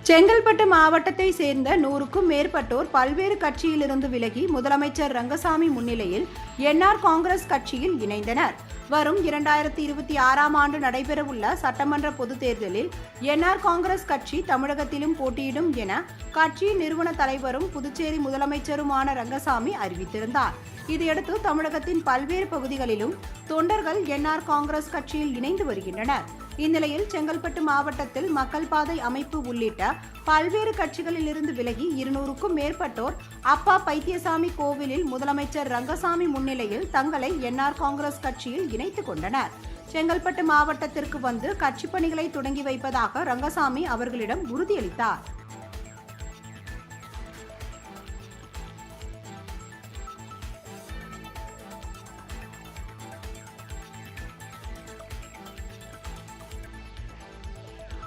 செங்கல்பட்டு மாவட்டத்தை சேர்ந்த 100க்கும் மேற்பட்டோர் பல்வேறு கட்சியிலிருந்து விலகி முதலமைச்சர் ரங்கசாமி முன்னிலையில் என்ஆர் காங்கிரஸ் கட்சியில் இணைந்தனர். வரும் 2026ஆம் ஆண்டு நடைபெறவுள்ள சட்டமன்ற பொதுத் தேர்தலில் என்ஆர் காங்கிரஸ் கட்சி தமிழகத்திலும் போட்டியிடும் என கட்சியின் நிறுவன தலைவரும் புதுச்சேரி முதலமைச்சருமான ரங்கசாமி அறிவித்திருந்தார். இதையடுத்து தமிழகத்தின் பல்வேறு பகுதிகளிலும் தொண்டர்கள் என்ஆர் காங்கிரஸ் கட்சியில் இணைந்து வருகின்றனர். இந்நிலையில் செங்கல்பட்டு மாவட்டத்தில் மக்கள் பாதை அமைப்பு உள்ளிட்ட பல்வேறு கட்சிகளில் இருந்து விலகி 200க்கும் மேற்பட்டோர் அப்பா பைத்தியசாமி கோவிலில் முதலமைச்சர் ரங்கசாமி முன்னிலையில் தங்களை என்ஆர் காங்கிரஸ் கட்சியில் இணைத்துக் கொண்டனர். செங்கல்பட்டு மாவட்டத்திற்கு வந்து கட்சி பணிகளை தொடங்கி வைப்பதாக ரங்கசாமி அவர்களிடம் உறுதியளித்தார்.